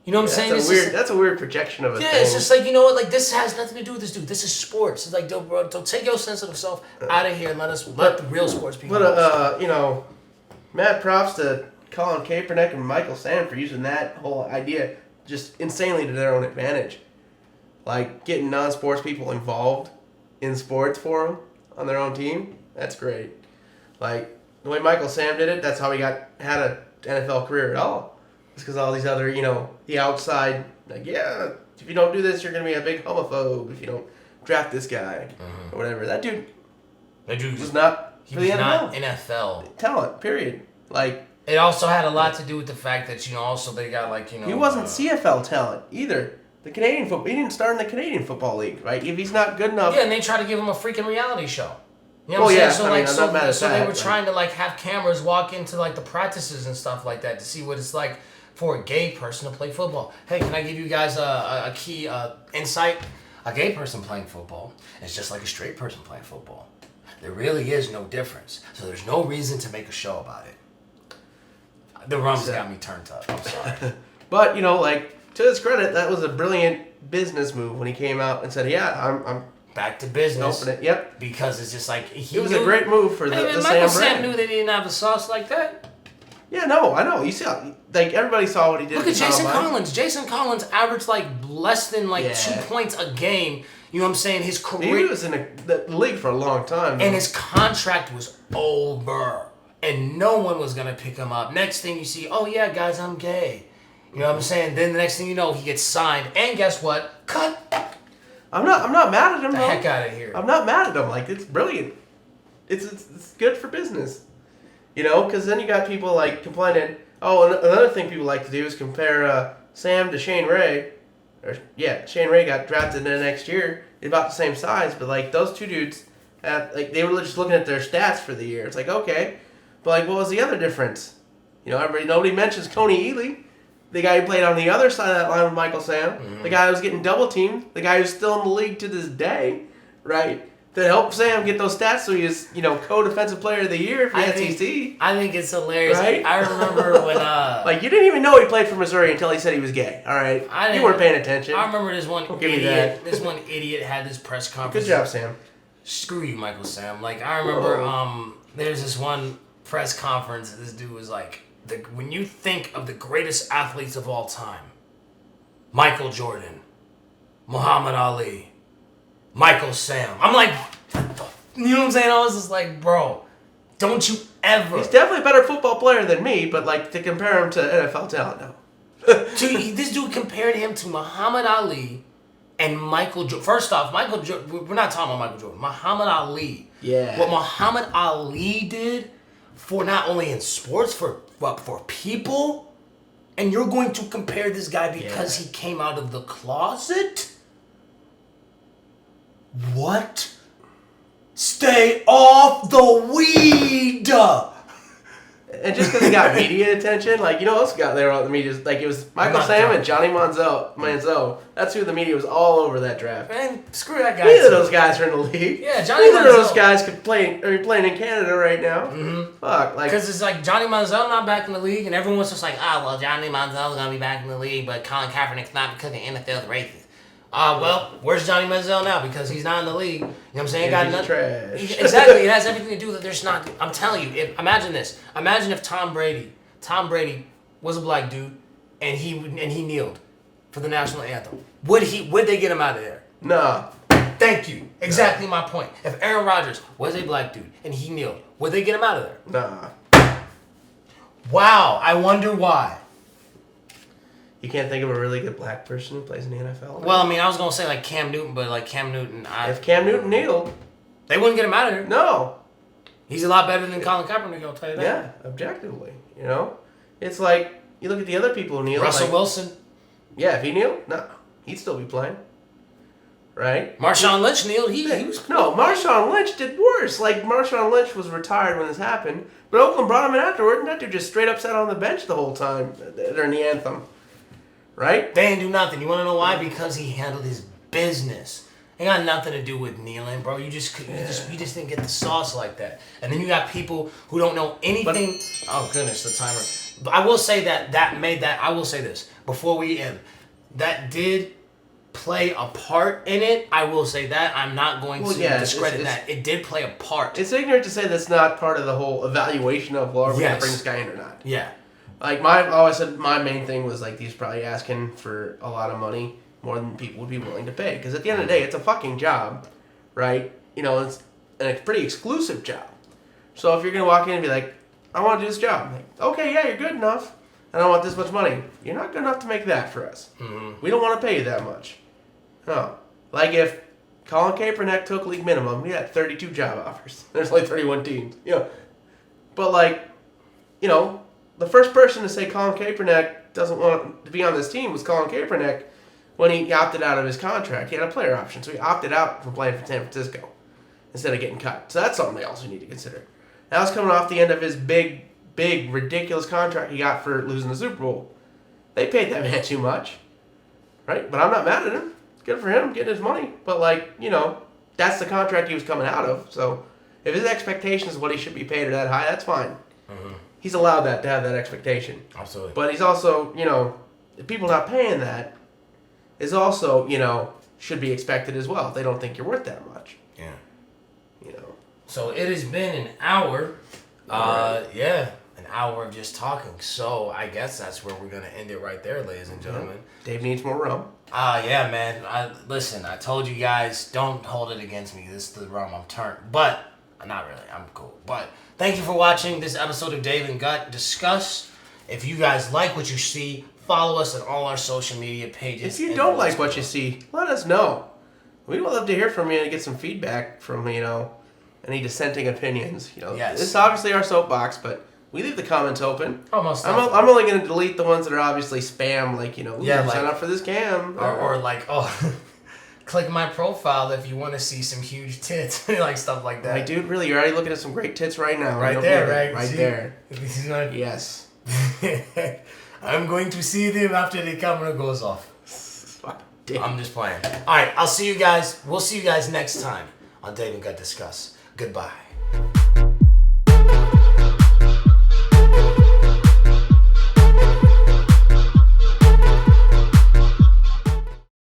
You know what I'm saying? That's a weird projection of a thing. It's just like, you know what? Like, this has nothing to do with this dude. This is sports. It's like, don't take your sensitive self out of here and let the real sports people. But mad props to Colin Kaepernick and Michael Sam for using that whole idea just insanely to their own advantage. Like getting non-sports people involved in sports for them on their own team. That's great. Like the way Michael Sam did it, that's how he had an NFL career at all. It's because all these other, the outside, like, yeah, if you don't do this, you're going to be a big homophobe if you don't draft this guy or whatever. That dude was not for the NFL. Not NFL talent, period. Like, it also had a lot to do with the fact that, also they got like, he wasn't CFL talent either. The Canadian football, he didn't start in the Canadian Football League, right? If he's not good enough. Yeah, and they tried to give him a freaking reality show. You know what I'm saying? So I'm not mad at so that, they were trying to like have cameras walk into like the practices and stuff like that to see what it's like for a gay person to play football. Hey, can I give you guys a key insight? A gay person playing football is just like a straight person playing football. There really is no difference. So there's no reason to make a show about it. The rum's got me turned up. I'm sorry. But, to his credit, that was a brilliant business move when he came out and said, yeah, I'm back to business. Open it. Yep. Because it's just like it was a great move for the Michael Sam Sam brand. knew they didn't have a sauce like that. Yeah, no, I know. You see, everybody saw what he did. Look at Jason Collins. Jason Collins averaged like less than 2 points a game. You know what I'm saying? His career. He was in the league for a long time. And his contract was over. And no one was going to pick him up. Next thing you see, oh yeah, guys, I'm gay. You know what I'm saying? Then the next thing you know, he gets signed. And guess what? Cut. I'm not mad at him. The heck out of here. I'm not mad at him. Like, it's brilliant. It's good for business. Because then you got people like complaining. Oh, another thing people like to do is compare Sam to Shane Ray. Shane Ray got drafted in the next year. They're about the same size, but like those two dudes, they were just looking at their stats for the year. It's like, okay, but like, what was the other difference? Nobody mentions Coney Ely, the guy who played on the other side of that line with Michael Sam, the guy who was getting double teamed, the guy who's still in the league to this day, right? That helped Sam get those stats, so he was, co-defensive player of the year for the SEC. I think it's hilarious. Right? I remember when like you didn't even know he played for Missouri until he said he was gay. All right, you weren't paying attention. I remember this one idiot. This one idiot had this press conference. Good job, Sam. Screw you, Michael Sam. Like I remember, there's this one press conference. This dude was like, when you think of the greatest athletes of all time, Michael Jordan, Muhammad Ali, Michael Sam. I'm like, you know what I'm saying? I was just like, bro, don't you ever. He's definitely a better football player than me, but like to compare him to NFL talent, no. This dude compared him to Muhammad Ali and Michael Jordan. First off, Michael Jordan, we're not talking about Michael Jordan. Muhammad Ali. Yeah. What Muhammad Ali did for not only in sports, but for people, and you're going to compare this guy because he came out of the closet? What? Stay off the weed. And just because he got media attention, like, you know, who else got there on the media? Like, it was Michael Sam and Johnny Manziel. That's who the media was all over that draft. Man, screw that guy. Neither of those guys are in the league. Yeah, Johnny Neither of those Manziel. guys could play. Are playing in Canada right now? Mm-hmm. Fuck, like, Because it's like Johnny Manziel not back in the league, and everyone's just like, well, Johnny Manziel's gonna be back in the league, but Colin Kaepernick's not because the NFL's racist. Well, where's Johnny Manziel now? Because he's not in the league. You know what I'm saying? Yeah, Got he's nothing. trash. Exactly. It has everything to do that there's not. I'm telling you. Imagine this. Imagine if Tom Brady was a black dude, and he kneeled for the national anthem. Would they get him out of there? nah. Thank you. Exactly my point. If Aaron Rodgers was a black dude and he kneeled, would they get him out of there? Nah. Wow. I wonder why. You can't think of a really good black person who plays in the NFL? Well, I mean, I was gonna say like Cam Newton, but like Cam Newton, If Cam Newton kneeled, they wouldn't get him out of there. no. He's a lot better than Colin Kaepernick, I'll tell you that. Yeah, objectively, you know? It's like, you look at the other people who kneel. Russell like, Wilson, Yeah, if he kneeled, no. He'd still be playing. Right? Marshawn Lynch kneeled. He was No, Marshawn Lynch did worse. Like, Marshawn Lynch was retired when this happened, but Oakland brought him in afterward, and that dude just straight up sat on the bench the whole time during the anthem. Right? They didn't do nothing. You want to know why? Because he handled his business. It got nothing to do with kneeling, bro. You just didn't get the sauce like that. And then you got people who don't know anything. Oh goodness, the timer. But I will say I will say this before we end. That did play a part in it. I will say that. I'm not going to discredit that. It did play a part. It's ignorant to say that's not part of the whole evaluation of, well, are we going to Yes. bring this guy in or not? Yeah. Like, I always said my main thing was, like, he's probably asking for a lot of money, more than people would be willing to pay. Because at the end of the day, it's a fucking job, right? You know, it's a pretty exclusive job. So if you're going to walk in and be like, I want to do this job. I'm like, okay, yeah, you're good enough. And I want this much money. You're not good enough to make that for us. Mm-hmm. We don't want to pay you that much. No. Like if Colin Kaepernick took league minimum, we had 32 job offers. There's like 31 teams. You know. But like, you know, the first person to say Colin Kaepernick doesn't want to be on this team was Colin Kaepernick when he opted out of his contract. He had a player option, so he opted out from playing for San Francisco instead of getting cut. So that's something they also need to consider. That was coming off the end of his big, ridiculous contract he got for losing the Super Bowl. They paid that man too much, right? But I'm not mad at him. Good for him getting his money. But, like, you know, that's the contract he was coming out of. So if his expectation is what he should be paid or that high, that's fine. Mm-hmm. He's allowed that to have that expectation. Absolutely. But he's also, you know, the people not paying that is also, you know, should be expected as well if they don't think you're worth that much. Yeah. You know. So it has been an hour. Yeah, an hour of just talking. So I guess that's where we're gonna end it right there, ladies and gentlemen. Dave needs more rum. Yeah, man. Listen. I told you guys, don't hold it against me. This is the rum. I'm turned, but not really. I'm cool. But thank you for watching this episode of Dave and Gut Discuss. If you guys like what you see, follow us on all our social media pages. If you don't like what you see, let us know. We would love to hear from you and get some feedback from, you know, any dissenting opinions. You know, Yes. This is obviously our soapbox, but we leave the comments open. Almost. I'm only going to delete the ones that are obviously spam, like, you know, Yeah, like- sign up for this cam. or like, click my profile if you want to see some huge tits, like stuff like that. Like, dude, really, you're already looking at some great tits right now. Right You don't there, get it. right? Right See? there. This is not- Yes. I'm going to see them after the camera goes off. Fuck, Dave. I'm just playing. All right, I'll see you guys. We'll see you guys next time on Dave and Gut Discuss. Goodbye.